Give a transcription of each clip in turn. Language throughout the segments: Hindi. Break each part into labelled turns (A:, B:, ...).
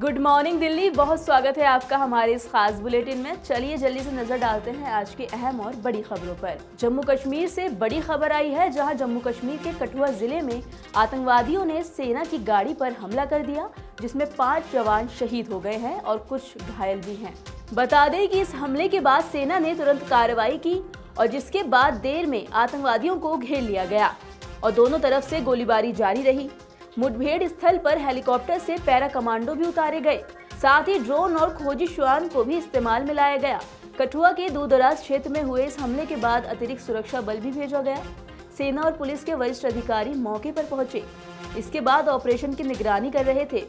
A: Good morning Delhi. बहुत स्वागत है आपका हमारे इस खास बुलेटिन में। चलिए जल्दी से नजर डालते हैं आज की अहम और बड़ी खबरों पर। जम्मू कश्मीर से बड़ी खबर आई है, जहां जम्मू कश्मीर के कठुआ जिले में आतंकवादियों ने सेना की गाड़ी पर हमला कर दिया, जिसमें 5 जवान शहीद हो गए हैं और कुछ घायल भी हैं। बता दें कि इस हमले के बाद सेना ने तुरंत कार्रवाई की और जिसके बाद देर में आतंकवादियों को घेर लिया गया और दोनों तरफ से गोलीबारी जारी रही। मुठभेड़ स्थल पर हेलीकॉप्टर से पैरा कमांडो भी उतारे गए, साथ ही ड्रोन और खोजी श्वान को भी इस्तेमाल में लाया गया। कठुआ के दूरदराज क्षेत्र में हुए इस हमले के बाद अतिरिक्त सुरक्षा बल भी भेजा गया। सेना और पुलिस के वरिष्ठ अधिकारी मौके पर पहुंचे। इसके बाद ऑपरेशन की निगरानी कर रहे थे।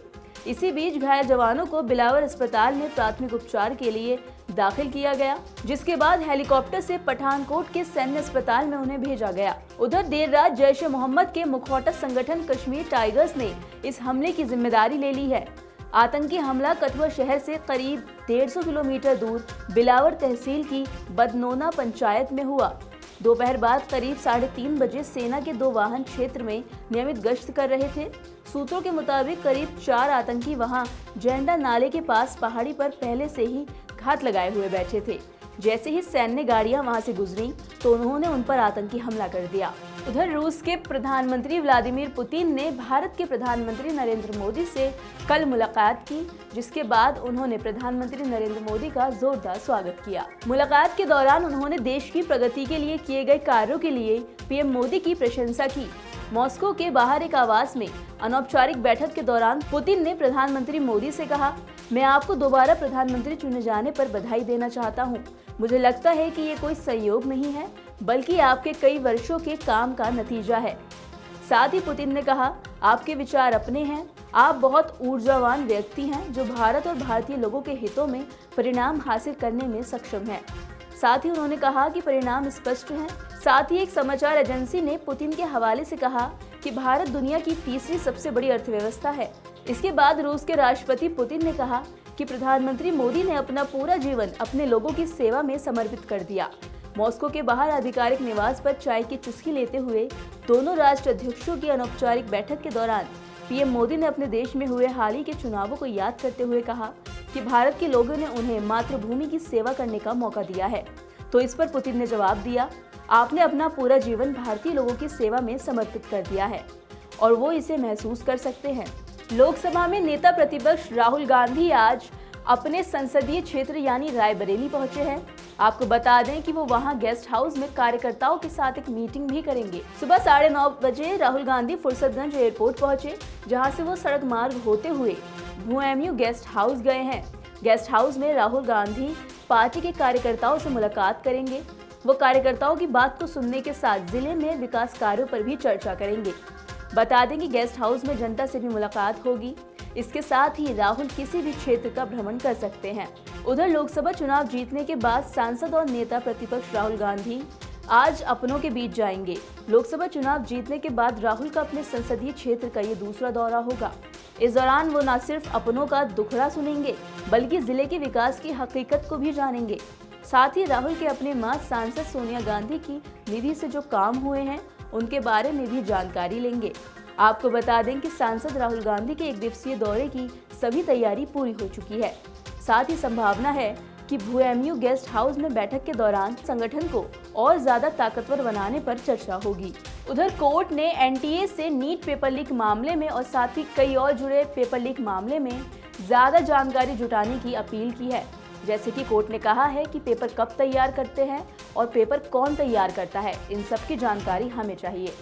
A: इसी बीच घायल जवानों को बिलावर अस्पताल में प्राथमिक उपचार के लिए दाखिल किया गया, जिसके बाद हेलीकॉप्टर से पठानकोट के सैन्य अस्पताल में उन्हें भेजा गया। उधर देर रात जैश ए मोहम्मद के मुखौटा संगठन कश्मीर टाइगर्स ने इस हमले की जिम्मेदारी ले ली है। आतंकी हमला कठुआ शहर से करीब 150 किलोमीटर दूर बिलावर तहसील की बदनोना पंचायत में हुआ। दोपहर बाद करीब 3:30 बजे सेना के 2 वाहन क्षेत्र में नियमित गश्त कर रहे थे। सूत्रों के मुताबिक करीब 4 आतंकी वहां जेंडा नाले के पास पहाड़ी पर पहले से ही घात लगाए हुए बैठे थे। जैसे ही सैन्य गाड़ियां वहां से गुजरी तो उन्होंने उन पर आतंकी हमला कर दिया। उधर रूस के प्रधानमंत्री व्लादिमीर पुतिन ने भारत के प्रधानमंत्री नरेंद्र मोदी से कल मुलाकात की, जिसके बाद उन्होंने प्रधानमंत्री नरेंद्र मोदी का जोरदार स्वागत किया। मुलाकात के दौरान उन्होंने देश की प्रगति के लिए किए गए कार्यों के लिए पीएम मोदी की प्रशंसा की। मॉस्को के बाहर एक आवास में अनौपचारिक बैठक के दौरान पुतिन ने प्रधानमंत्री मोदी से कहा, मैं आपको दोबारा प्रधानमंत्री चुने जाने पर बधाई देना चाहता हूं। मुझे लगता है कि ये कोई संयोग नहीं है, बल्कि आपके कई वर्षों के काम का नतीजा है। साथ ही पुतिन ने कहा, आपके विचार अपने हैं, आप बहुत ऊर्जावान व्यक्ति हैं जो भारत और भारतीय लोगों के हितों में परिणाम हासिल करने में सक्षम हैं। साथ ही उन्होंने कहा कि परिणाम स्पष्ट हैं। साथ ही एक समाचार एजेंसी ने पुतिन के हवाले से कहा कि भारत दुनिया की तीसरी सबसे बड़ी अर्थव्यवस्था है। इसके बाद रूस के राष्ट्रपति पुतिन ने कहा कि प्रधानमंत्री मोदी ने अपना पूरा जीवन अपने लोगों की सेवा में समर्पित कर दिया। मॉस्को के बाहर आधिकारिक निवास पर चाय की चुस्की लेते हुए दोनों राष्ट्र अध्यक्षों की अनौपचारिक बैठक के दौरान पीएम मोदी ने अपने देश में हुए हाल ही के चुनावों को याद करते हुए कहा कि भारत के लोगों ने उन्हें मातृभूमि की सेवा करने का मौका दिया है। तो इस पर पुतिन ने जवाब दिया, आपने अपना पूरा जीवन भारतीय लोगों की सेवा में समर्पित कर दिया है और वो इसे महसूस कर सकते हैं। लोकसभा में नेता प्रतिपक्ष राहुल गांधी आज अपने संसदीय क्षेत्र यानी रायबरेली पहुंचे हैं। आपको बता दें कि वो वहां गेस्ट हाउस में कार्यकर्ताओं के साथ एक मीटिंग भी करेंगे। सुबह 9:30 बजे राहुल गांधी फुर्सतगंज एयरपोर्ट पहुंचे, जहां से वो सड़क मार्ग होते हुए भूएमयू गेस्ट हाउस गए हैं। गेस्ट हाउस में राहुल गांधी पार्टी के कार्यकर्ताओं से मुलाकात करेंगे। वो कार्यकर्ताओं की बात को सुनने के साथ जिले में विकास कार्यों पर भी चर्चा करेंगे। बता दें कि गेस्ट हाउस में जनता से भी मुलाकात होगी। इसके साथ ही राहुल किसी भी क्षेत्र का भ्रमण कर सकते हैं। उधर लोकसभा चुनाव जीतने के बाद सांसद और नेता प्रतिपक्ष राहुल गांधी आज अपनों के बीच जाएंगे। लोकसभा चुनाव जीतने के बाद राहुल का अपने संसदीय क्षेत्र का ये दूसरा दौरा होगा। इस दौरान वो न सिर्फ अपनों का दुखड़ा सुनेंगे, बल्कि जिले के विकास की हकीकत को भी जानेंगे। साथ ही राहुल के अपने मां सांसद सोनिया गांधी की निधि से जो काम हुए हैं उनके बारे में भी जानकारी लेंगे। आपको बता दें कि सांसद राहुल गांधी के 1 दिवसीय दौरे की सभी तैयारी पूरी हो चुकी है। साथ ही संभावना है कि भूएमयू गेस्ट हाउस में बैठक के दौरान संगठन को और ज्यादा ताकतवर बनाने पर चर्चा होगी। उधर कोर्ट ने एनटीए से नीट पेपर लीक मामले में और साथ ही कई और जुड़े पेपर लीक मामले में ज्यादा जानकारी जुटाने की अपील की है। जैसे कि कोर्ट ने कहा है कि पेपर कब तैयार करते हैं और पेपर कौन तैयार करता है, इन सब की जानकारी हमें चाहिए।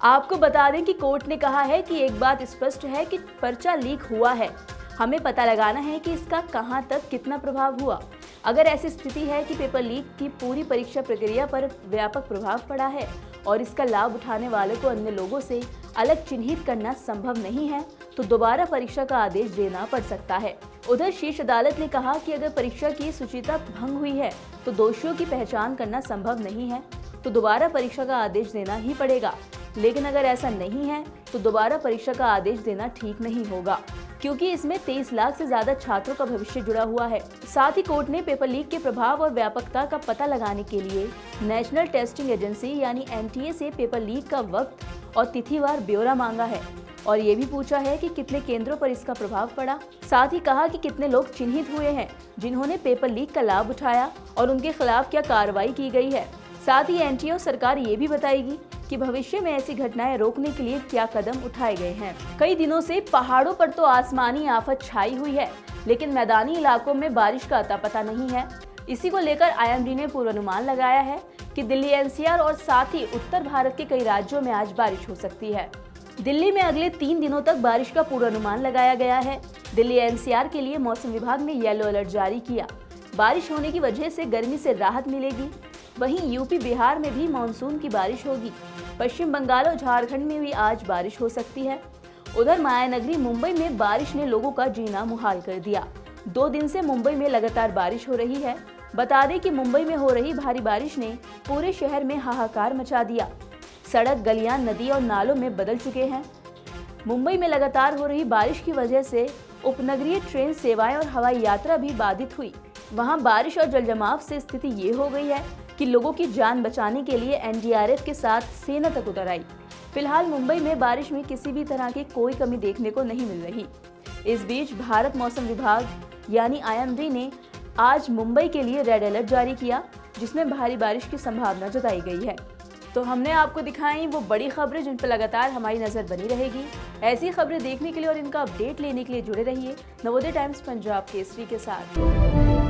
A: आपको बता दें कि कोर्ट ने कहा है कि एक बात स्पष्ट है कि पर्चा लीक हुआ है, हमें पता लगाना है कि इसका कहां तक कितना प्रभाव हुआ। अगर ऐसी स्थिति है कि पेपर लीक की पूरी परीक्षा प्रक्रिया पर व्यापक प्रभाव पड़ा है और इसका लाभ उठाने वालों को अन्य लोगों से अलग चिन्हित करना संभव नहीं है, तो दोबारा परीक्षा का आदेश देना पड़ सकता है। उधर शीर्ष अदालत ने कहा कि अगर परीक्षा की शुचिता भंग हुई है तो दोषियों की पहचान करना संभव नहीं है, तो दोबारा परीक्षा का आदेश देना ही पड़ेगा। लेकिन अगर ऐसा नहीं है तो दोबारा परीक्षा का आदेश देना ठीक नहीं होगा, क्योंकि इसमें 23 लाख से ज्यादा छात्रों का भविष्य जुड़ा हुआ है। साथ ही कोर्ट ने पेपर लीक के प्रभाव और व्यापकता का पता लगाने के लिए नेशनल टेस्टिंग एजेंसी यानी एनटीए से पेपर लीक का वक्त और तिथिवार ब्यौरा मांगा है। और ये भी पूछा है कि कितने केंद्रों पर इसका प्रभाव पड़ा। साथ ही कहा कि कितने लोग चिन्हित हुए हैं जिन्होंने पेपर लीक का लाभ उठाया और उनके खिलाफ क्या कार्रवाई की गई है। साथ ही एनटीओ सरकार ये भी बताएगी कि भविष्य में ऐसी घटनाएं रोकने के लिए क्या कदम उठाए गए हैं। कई दिनों से पहाड़ों पर तो आसमानी आफत छाई हुई है, लेकिन मैदानी इलाकों में बारिश का अता पता नहीं है। इसी को लेकर आईएमडी ने पूर्वानुमान लगाया है कि दिल्ली एनसीआर और साथ ही उत्तर भारत के कई राज्यों में आज बारिश हो सकती है। दिल्ली में अगले 3 दिनों तक बारिश का पूर्वानुमान लगाया गया है। दिल्ली एनसीआर के लिए मौसम विभाग ने येलो अलर्ट जारी किया। बारिश होने की वजह से गर्मी से राहत मिलेगी। वहीं यूपी बिहार में भी मानसून की बारिश होगी। पश्चिम बंगाल और झारखंड में भी आज बारिश हो सकती है। उधर मायानगरी मुंबई में बारिश ने लोगों का जीना मुहाल कर दिया। 2 दिन से मुंबई में लगातार बारिश हो रही है। बता दें कि मुंबई में हो रही भारी बारिश ने पूरे शहर में हाहाकार मचा दिया। सड़क, गलियां, नदी और नालों में बदल चुके हैं। मुंबई में लगातार हो रही बारिश की वजह से उपनगरीय ट्रेन सेवाएं और हवाई यात्रा भी बाधित हुई। वहां बारिश और जलजमाव से स्थिति ये हो गई है कि लोगों की जान बचाने के लिए एनडीआरएफ के साथ सेना तक उतर आई। फिलहाल मुंबई में बारिश में किसी भी तरह की कोई कमी देखने को नहीं मिल रही। इस बीच भारत मौसम विभाग यानी आईएमडी ने आज मुंबई के लिए रेड अलर्ट जारी किया, जिसमें भारी बारिश की संभावना जताई गई है। तो हमने आपको दिखाई वो बड़ी खबरें जिन पर लगातार हमारी नजर बनी रहेगी। ऐसी खबरें देखने के लिए और इनका अपडेट लेने के लिए जुड़े रहिए नवोदय टाइम्स पंजाब केसरी के साथ।